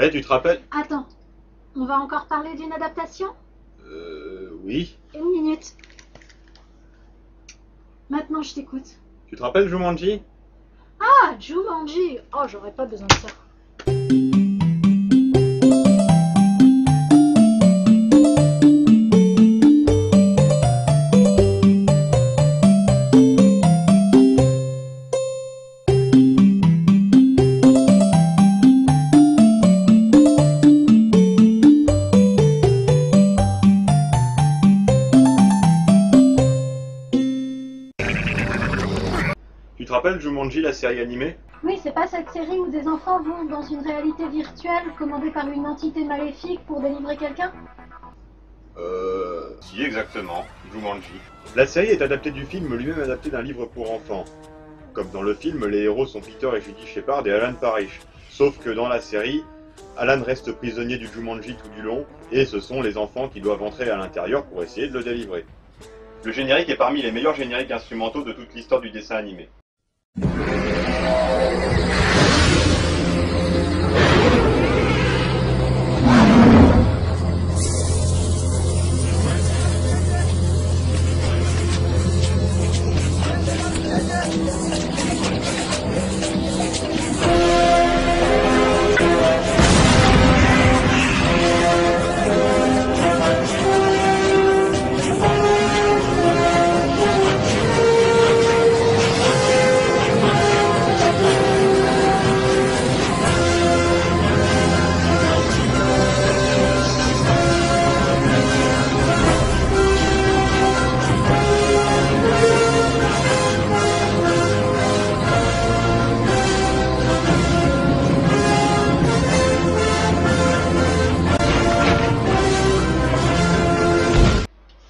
Eh, tu te rappelles? Attends, on va encore parler d'une adaptation? Oui. Une minute. Maintenant, je t'écoute. Tu te rappelles Jumanji? Ah, Jumanji. Oh, j'aurais pas besoin de ça. Tu te rappelles Jumanji, la série animée? Oui, c'est pas cette série où des enfants vont dans une réalité virtuelle commandée par une entité maléfique pour délivrer quelqu'un? Si, exactement. Jumanji. La série est adaptée du film, lui-même adapté d'un livre pour enfants. Comme dans le film, les héros sont Peter et Judy Shepard et Alan Parrish. Sauf que dans la série, Alan reste prisonnier du Jumanji tout du long, et ce sont les enfants qui doivent entrer à l'intérieur pour essayer de le délivrer. Le générique est parmi les meilleurs génériques instrumentaux de toute l'histoire du dessin animé.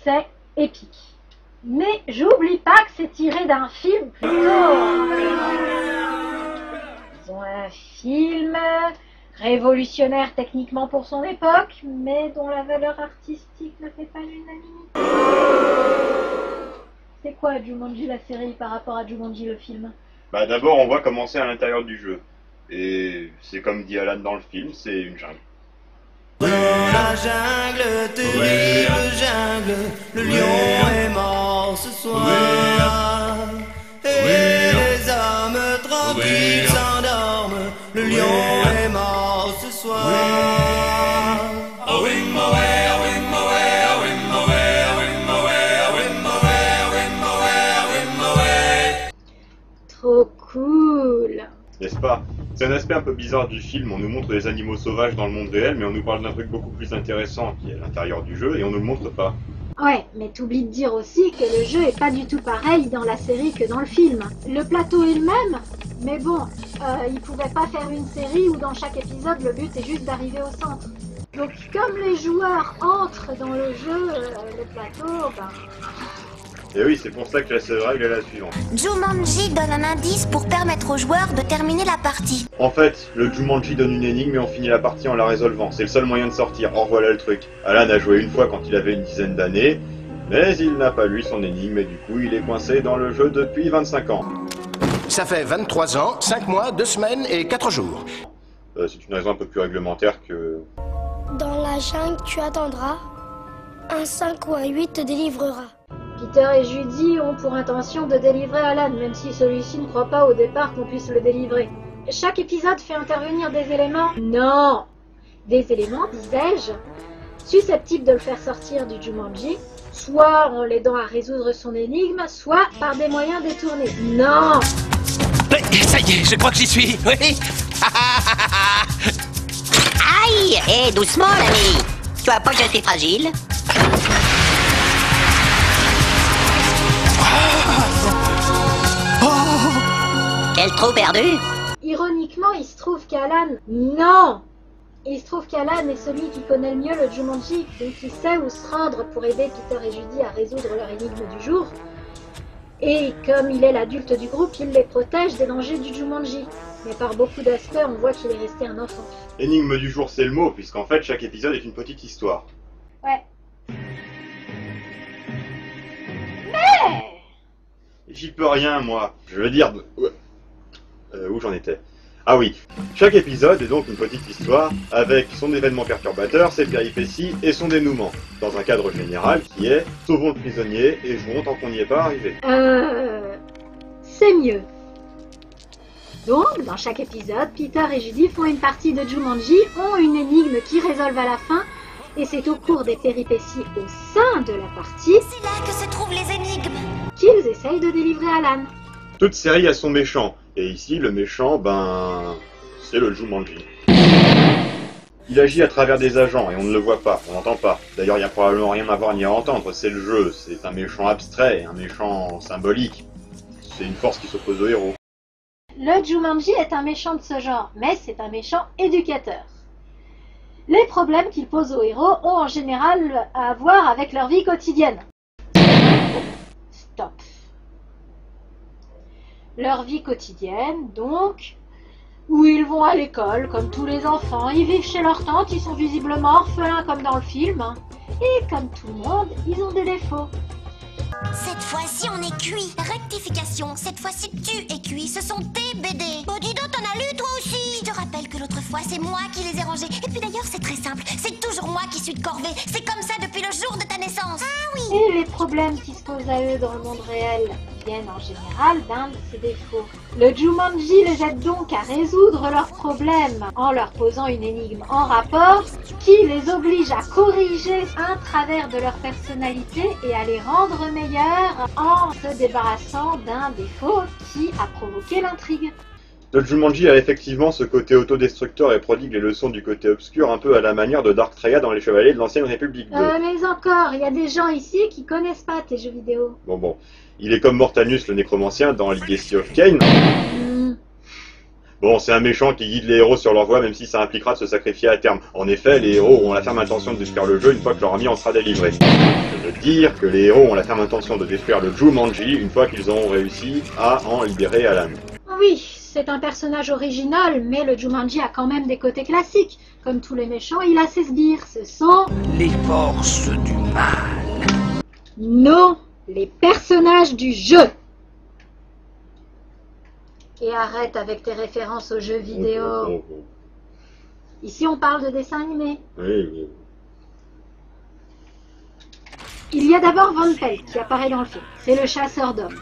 C'est épique. Mais j'oublie pas que c'est tiré d'un film plutôt... Disons un film révolutionnaire techniquement pour son époque, mais dont la valeur artistique ne fait pas l'unanimité. C'est quoi Jumanji la série par rapport à Jumanji le film? Bah d'abord on voit comment c'est à l'intérieur du jeu. Et c'est comme dit Alan dans le film, c'est une jungle. Dans la jungle, terrible jungle, le lion est mort ce soir. Et les hommes tranquilles s'endorment, le lion est mort ce soir. Trop cool. N'est-ce pas? C'est un aspect un peu bizarre du film, on nous montre des animaux sauvages dans le monde réel, mais on nous parle d'un truc beaucoup plus intéressant qui est à l'intérieur du jeu, et on nous le montre pas. Ouais, mais t'oublies de dire aussi que le jeu est pas du tout pareil dans la série que dans le film. Le plateau est le même, mais bon, ils pouvaient pas faire une série où dans chaque épisode le but est juste d'arriver au centre. Donc comme les joueurs entrent dans le jeu, le plateau, ben... Et oui, c'est pour ça que la seule règle est la suivante. Jumanji donne un indice pour permettre aux joueurs de terminer la partie. En fait, le Jumanji donne une énigme et on finit la partie en la résolvant. C'est le seul moyen de sortir. Or voilà le truc. Alan a joué une fois quand il avait une dizaine d'années, mais il n'a pas lu son énigme et du coup il est coincé dans le jeu depuis 25 ans. Ça fait 23 ans, 5 mois, 2 semaines et 4 jours. C'est une raison un peu plus réglementaire que... Dans la jungle, tu attendras. Un 5 ou un 8 te délivrera. Peter et Judy ont pour intention de délivrer Alan, même si celui-ci ne croit pas au départ qu'on puisse le délivrer. Chaque épisode fait intervenir des éléments... Non! Des éléments, disais-je, susceptibles de le faire sortir du Jumanji, soit en l'aidant à résoudre son énigme, soit par des moyens détournés. Non! Ça y est, je crois que j'y suis, oui. Aïe! Eh, doucement, l'ami! Tu vois pas que je suis fragile? Quel trou perdu! Ironiquement, il se trouve qu'Alan... Non! Il se trouve qu'Alan est celui qui connaît le mieux le Jumanji, donc il sait où se rendre pour aider Peter et Judy à résoudre leur énigme du jour. Et comme il est l'adulte du groupe, il les protège des dangers du Jumanji. Mais par beaucoup d'aspects, on voit qu'il est resté un enfant. Énigme du jour, c'est le mot, puisqu'en fait chaque épisode est une petite histoire. Ouais. Mais... J'y peux rien, moi. Je veux dire... Où j'en étais? Ah oui, chaque épisode est donc une petite histoire avec son événement perturbateur, ses péripéties et son dénouement, dans un cadre général qui est « sauvons le prisonnier et jouons tant qu'on n'y est pas arrivé ». C'est mieux. Donc, dans chaque épisode, Peter et Judy font une partie de Jumanji, ont une énigme qui résolvent à la fin, et c'est au cours des péripéties au sein de la partie C'est là que se trouvent les énigmes. qu'ils essayent de délivrer Alan. Toute série a son méchant, et ici le méchant, c'est le Jumanji. Il agit à travers des agents, et on ne le voit pas, on n'entend pas. D'ailleurs, il n'y a probablement rien à voir ni à entendre, c'est le jeu, c'est un méchant abstrait, un méchant symbolique. C'est une force qui s'oppose au héros. Le Jumanji est un méchant de ce genre, mais c'est un méchant éducateur. Les problèmes qu'il pose aux héros ont en général à voir avec leur vie quotidienne. Stop. Leur vie quotidienne, donc, où ils vont à l'école, comme tous les enfants, ils vivent chez leur tante, ils sont visiblement orphelins comme dans le film, et comme tout le monde, ils ont des défauts. Cette fois-ci, on est cuit. Rectification, cette fois-ci, tu es cuit. Ce sont tes BD. Oh, dis donc, t'en as lu, toi aussi. Je te rappelle que l'autre fois, c'est moi qui les ai rangés. Et puis d'ailleurs, c'est très simple. C'est toujours moi qui suis de corvée. C'est comme ça depuis le jour de ta naissance. Ah oui. Et les problèmes qui se posent à eux dans le monde réel viennent en général d'un de ces défauts. Le Jumanji les aide donc à résoudre leurs problèmes en leur posant une énigme en rapport qui les oblige à corriger un travers de leur personnalité et à les rendre meilleurs en se débarrassant d'un défaut qui a provoqué l'intrigue. Le Jumanji a effectivement ce côté autodestructeur et prodigue les leçons du côté obscur, un peu à la manière de Dark Treya dans Les Chevaliers de l'Ancienne République 2. Mais encore, il y a des gens ici qui connaissent pas tes jeux vidéo. Bon. Il est comme Mortanus le nécromancien dans Legacy of Kain. Bon, c'est un méchant qui guide les héros sur leur voie, même si ça impliquera de se sacrifier à terme. En effet, les héros ont la ferme intention de détruire le jeu une fois que leur ami en sera délivré. Je veux dire que les héros ont la ferme intention de détruire le Jumanji une fois qu'ils auront réussi à en libérer Alan. Oui, c'est un personnage original, mais le Jumanji a quand même des côtés classiques. Comme tous les méchants, il a ses sbires. Ce sont... Les forces du mal. Non, les personnages du jeu. Et arrête avec tes références aux jeux vidéo. Ici, on parle de dessins animés. Oui. Il y a d'abord Von Pelt qui apparaît dans le film. C'est le chasseur d'hommes.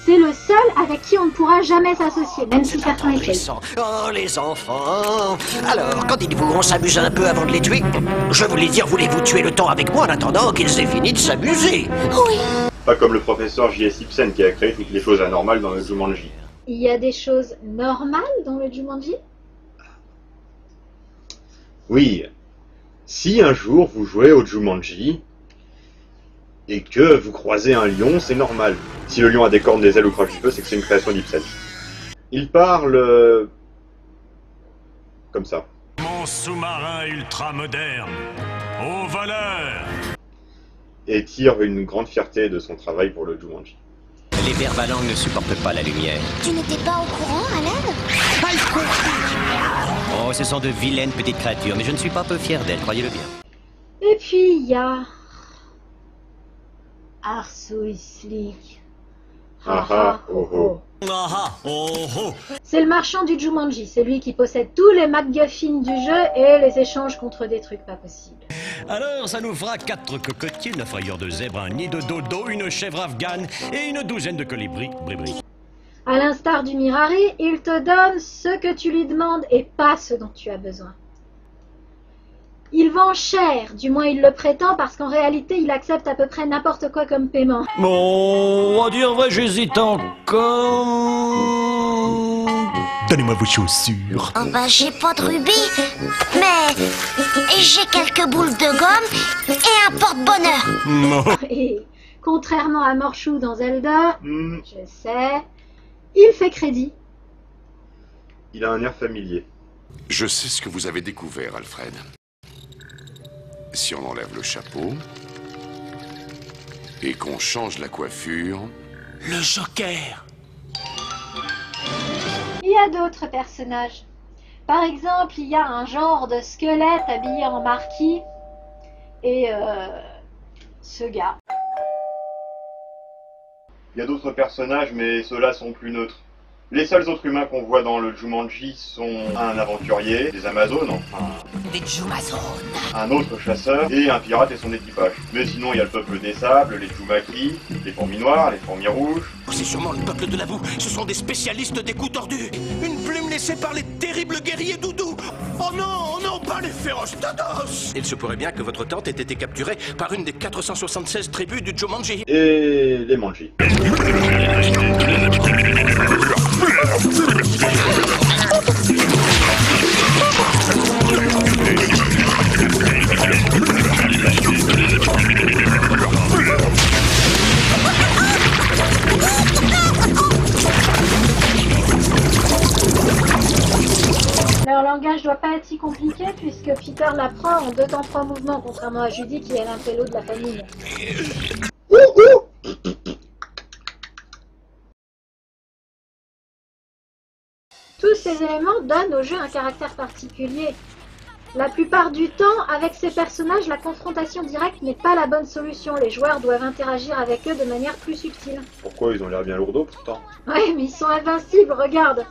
C'est le seul avec qui on ne pourra jamais s'associer, même si certains essayent. Oh, les enfants. Alors, quand dites-vous, on s'amuse un peu avant de les tuer? Je voulais dire, voulez-vous tuer le temps avec moi en attendant qu'ils aient fini de s'amuser? Oui. Pas comme le professeur J.S. Ibsen qui a créé toutes les choses anormales dans le Jumanji. Il y a des choses normales dans le Jumanji? Oui. Si un jour vous jouez au Jumanji et que vous croisez un lion, c'est normal. Si le lion a des cornes, des ailes ou crache du feu, c'est que c'est une création d'Ibsen. Il parle... comme ça. Mon sous-marin ultra moderne, aux voleurs. Et tire une grande fierté de son travail pour le Jumanji. Les Verbalangs ne supportent pas la lumière. Tu n'étais pas au courant, Alan? Oh, ce sont de vilaines petites créatures, mais je ne suis pas peu fier d'elles, croyez-le bien. Et puis, il y a... Arsouille Slick. C'est le marchand du Jumanji, c'est lui qui possède tous les MacGuffins du jeu et les échange contre des trucs pas possibles. Alors, ça nous fera 4 cocotiers, 9 rayures de zèbre, un nid de dodo, une chèvre afghane et une douzaine de colibris. Bribri. À l'instar du Mirari, il te donne ce que tu lui demandes et pas ce dont tu as besoin. Il vend cher, du moins il le prétend, parce qu'en réalité il accepte à peu près n'importe quoi comme paiement. Bon, à dire vrai, j'hésite encore. Donnez-moi vos chaussures. Oh bah j'ai pas de rubis, mais j'ai quelques boules de gomme et un porte-bonheur. Et contrairement à Morchou dans Zelda, je sais, il fait crédit. Il a un air familier. Je sais ce que vous avez découvert, Alfred. Si on enlève le chapeau et qu'on change la coiffure... Le Joker. Il y a d'autres personnages. Par exemple, il y a un genre de squelette habillé en marquis et ce gars. Il y a d'autres personnages, mais ceux-là sont plus neutres. Les seuls autres humains qu'on voit dans le Jumanji sont un aventurier, des Amazones, enfin... Des Jumazones. Un autre chasseur et un pirate et son équipage. Mais sinon, il y a le peuple des sables, les Jumaki, les fourmis noires, les fourmis rouges... C'est sûrement le peuple de la boue. Ce sont des spécialistes des coups tordus. Une plume laissée par les terribles guerriers doudous. Oh non, non, pas les féroces Dados. Il se pourrait bien que votre tante ait été capturée par une des 476 tribus du Jumanji. Et les Manji. Leur langage doit pas être si compliqué puisque Peter l'apprend en 2 temps 3 mouvements, contrairement à Judy qui est l'intello de la famille. Tous ces éléments donnent au jeu un caractère particulier. La plupart du temps, avec ces personnages, la confrontation directe n'est pas la bonne solution. Les joueurs doivent interagir avec eux de manière plus subtile. Pourquoi ils ont l'air bien lourdeaux pourtant? Ouais, mais ils sont invincibles, regarde.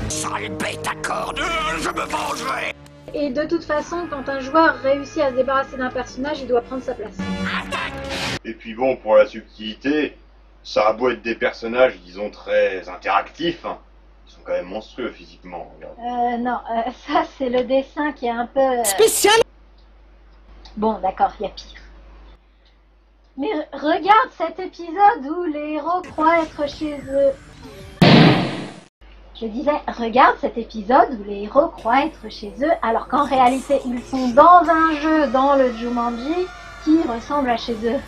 Sale bête à cordes, je me vengerai. Et de toute façon, quand un joueur réussit à se débarrasser d'un personnage, il doit prendre sa place. Et puis bon, pour la subtilité, ça a beau être des personnages, disons, très interactifs, hein. Ils sont quand même monstrueux physiquement. Regarde. Non, ça c'est le dessin qui est un peu... Spécial. Bon, d'accord, il y a pire. Mais regarde cet épisode où les héros croient être chez eux. Je disais, regarde cet épisode où les héros croient être chez eux, alors qu'en réalité, ils sont dans un jeu, dans le Jumanji, qui ressemble à chez eux.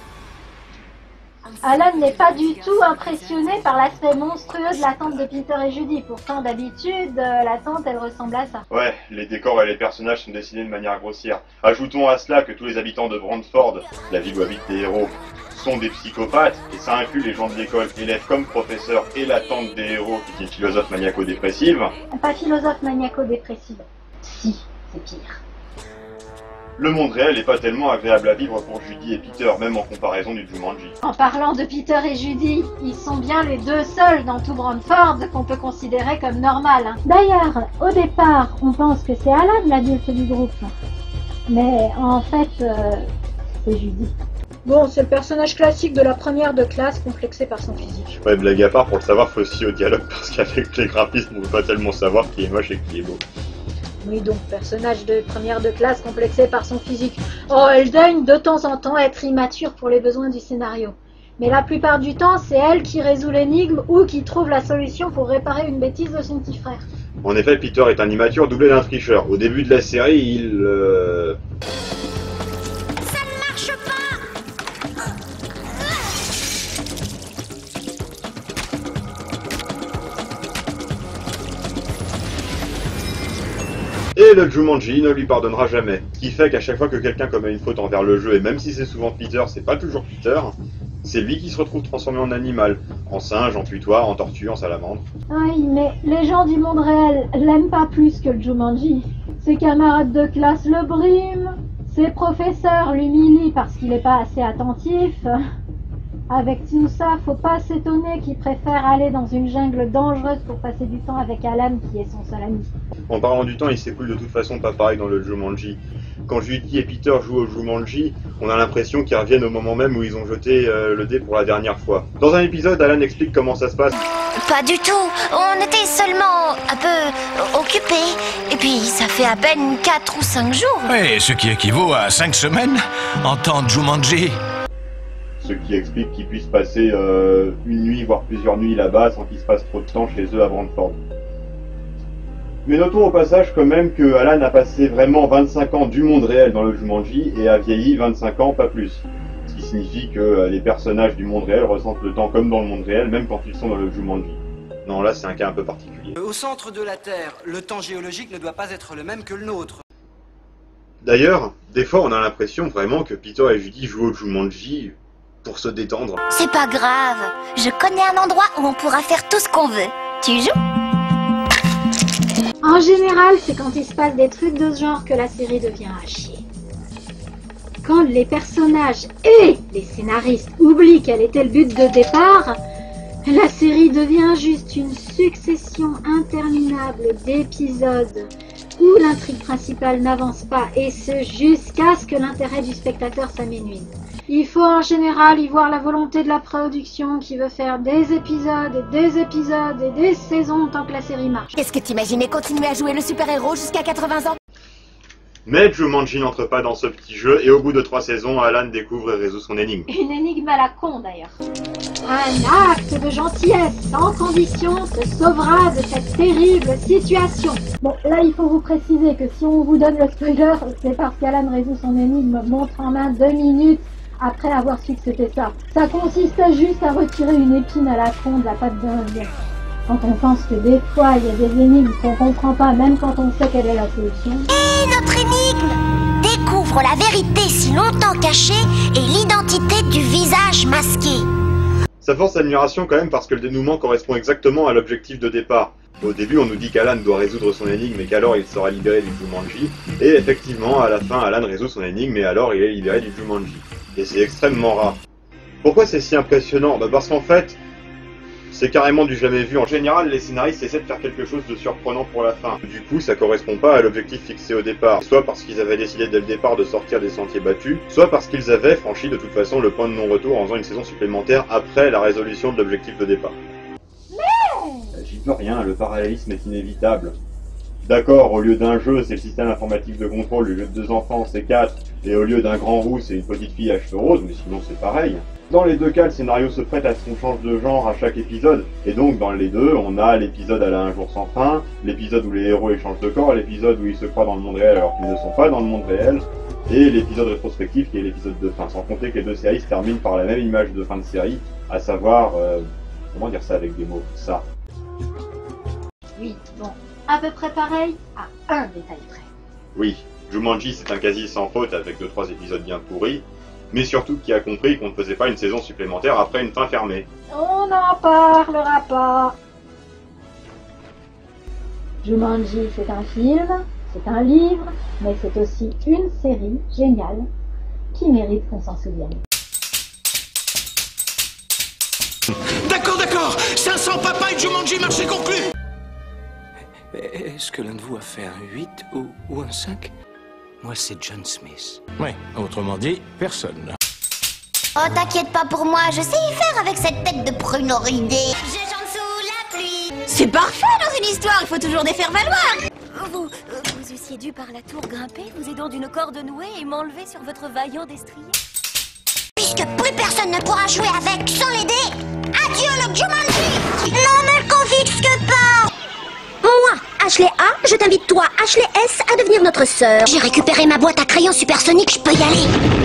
Alan n'est pas du tout impressionné par l'aspect monstrueux de la tente de Peter et Judy. Pourtant, d'habitude, la tente, elle ressemble à ça. Ouais, les décors et les personnages sont dessinés de manière grossière. Ajoutons à cela que tous les habitants de Brantford, la ville où habitent les héros, sont des psychopathes, et ça inclut les gens de l'école, élèves comme professeurs, et la tante des héros, qui est une philosophe maniaco-dépressive. Pas philosophe maniaco-dépressive. Si, c'est pire. Le monde réel n'est pas tellement agréable à vivre pour Judy et Peter, même en comparaison du Jumanji. En parlant de Peter et Judy, ils sont bien les deux seuls dans tout Brantford qu'on peut considérer comme normal. Hein. D'ailleurs, au départ, on pense que c'est Alan l'adulte du groupe. Mais en fait, c'est Judy. Bon, c'est le personnage classique de la première de classe complexé par son physique. Ouais, blague à part, pour le savoir, faut aussi au dialogue, parce qu'avec les graphismes, on peut pas tellement savoir qui est moche et qui est beau. Oui, donc, personnage de première de classe complexé par son physique. Oh, elle daigne de temps en temps être immature pour les besoins du scénario. Mais la plupart du temps, c'est elle qui résout l'énigme ou qui trouve la solution pour réparer une bêtise de son petit frère. En effet, Peter est un immature doublé d'un tricheur. Au début de la série, il... Ça ne marche pas. Et le Jumanji ne lui pardonnera jamais. Ce qui fait qu'à chaque fois que quelqu'un commet une faute envers le jeu, et même si c'est souvent Peter, c'est pas toujours Peter, c'est lui qui se retrouve transformé en animal. En singe, en putois, en tortue, en salamandre. Oui, mais les gens du monde réel l'aiment pas plus que le Jumanji. Ses camarades de classe le briment, ses professeurs l'humilient parce qu'il est pas assez attentif. Avec tout ça, faut pas s'étonner qu'il préfère aller dans une jungle dangereuse pour passer du temps avec Alan qui est son seul ami. En parlant du temps, il s'écoule de toute façon pas pareil dans le Jumanji. Quand Judy et Peter jouent au Jumanji, on a l'impression qu'ils reviennent au moment même où ils ont jeté le dé pour la dernière fois. Dans un épisode, Alan explique comment ça se passe. Pas du tout. On était seulement un peu occupés. Et puis, ça fait à peine 4 ou 5 jours. Oui, ce qui équivaut à 5 semaines en temps de Jumanji. Ce qui explique qu'ils puissent passer une nuit, voire plusieurs nuits là-bas sans qu'il se passe trop de temps chez eux à Brantford. Mais notons au passage quand même que Alan a passé vraiment 25 ans du monde réel dans le Jumanji et a vieilli 25 ans, pas plus. Ce qui signifie que les personnages du monde réel ressentent le temps comme dans le monde réel, même quand ils sont dans le Jumanji. Non, là c'est un cas un peu particulier. Au centre de la Terre, le temps géologique ne doit pas être le même que le nôtre. D'ailleurs, des fois on a l'impression vraiment que Peter et Judy jouent au Jumanji pour se détendre. C'est pas grave. Je connais un endroit où on pourra faire tout ce qu'on veut. Tu joues ? En général, c'est quand il se passe des trucs de ce genre que la série devient à chier. quand les personnages et les scénaristes oublient quel était le but de départ, la série devient juste une succession interminable d'épisodes où l'intrigue principale n'avance pas, et ce jusqu'à ce que l'intérêt du spectateur s'amenuise. Il faut en général y voir la volonté de la production qui veut faire des épisodes et des épisodes et des saisons tant que la série marche. Qu'est-ce que t'imaginais continuer à jouer le super-héros jusqu'à 80 ans? Mais Jumanji n'entre pas dans ce petit jeu, et au bout de 3 saisons, Alan découvre et résout son énigme. Une énigme à la con d'ailleurs. Un acte de gentillesse sans condition te sauvera de cette terrible situation. Bon, là il faut vous préciser que si on vous donne le spoiler, c'est parce qu'Alan résout son énigme montre en main 2 minutes après avoir su que c'était ça. Ça consiste juste à retirer une épine à la con de la pâte d'un. Quand on pense que des fois il y a des énigmes qu'on comprend pas même quand on sait quelle est la solution. Et notre énigme découvre la vérité si longtemps cachée et l'identité du visage masqué. Ça force l'admiration quand même parce que le dénouement correspond exactement à l'objectif de départ. Au début, on nous dit qu'Alan doit résoudre son énigme et qu'alors il sera libéré du Jumanji. Et effectivement, à la fin, Alan résout son énigme et alors il est libéré du Jumanji. Et c'est extrêmement rare. Pourquoi c'est si impressionnant? Parce qu'en fait, c'est carrément du jamais vu. En général, les scénaristes essaient de faire quelque chose de surprenant pour la fin. Du coup, ça correspond pas à l'objectif fixé au départ. Soit parce qu'ils avaient décidé dès le départ de sortir des sentiers battus, soit parce qu'ils avaient franchi de toute façon le point de non-retour en faisant une saison supplémentaire après la résolution de l'objectif de départ. J'y peux rien, le parallélisme est inévitable. D'accord, au lieu d'un jeu, c'est le système informatique de contrôle, au lieu de 2 enfants, c'est 4, et au lieu d'un grand roux, c'est une petite fille à cheveux roses, mais sinon c'est pareil. Dans les deux cas, le scénario se prête à ce qu'on change de genre à chaque épisode, et donc dans les deux, on a l'épisode à la Un jour sans fin, l'épisode où les héros échangent de corps, l'épisode où ils se croient dans le monde réel alors qu'ils ne sont pas dans le monde réel, et l'épisode rétrospectif qui est l'épisode de fin, sans compter que les deux séries se terminent par la même image de fin de série, à savoir, comment dire ça avec des mots, ça. Oui, bon, à peu près pareil, à un détail près. Oui, Jumanji c'est un quasi sans faute avec 2-3 épisodes bien pourris, mais surtout qui a compris qu'on ne faisait pas une saison supplémentaire après une fin fermée. On n'en parlera pas. Jumanji, c'est un film, c'est un livre, mais c'est aussi une série géniale qui mérite qu'on s'en souvienne. D'accord, 500 papa et Jumanji, marché conclu. Est-ce que l'un de vous a fait un 8 ou un 5? Moi, c'est John Smith. Oui, autrement dit, personne. Oh, t'inquiète pas pour moi, je sais y faire avec cette tête de prune oridée. Je chante sous la pluie. C'est parfait dans une histoire, il faut toujours des faire valoir. Vous eussiez dû par la tour grimper, vous aidant d'une corde nouée et m'enlever sur votre vaillant destrier. Puisque plus personne ne pourra jouer avec sans l'aider, adieu le Jumanji. Ne me confisque pas. Moi, Ashley A, je t'invite toi, Ashley S, à devenir notre sœur. J'ai récupéré ma boîte à crayons supersoniques, je peux y aller.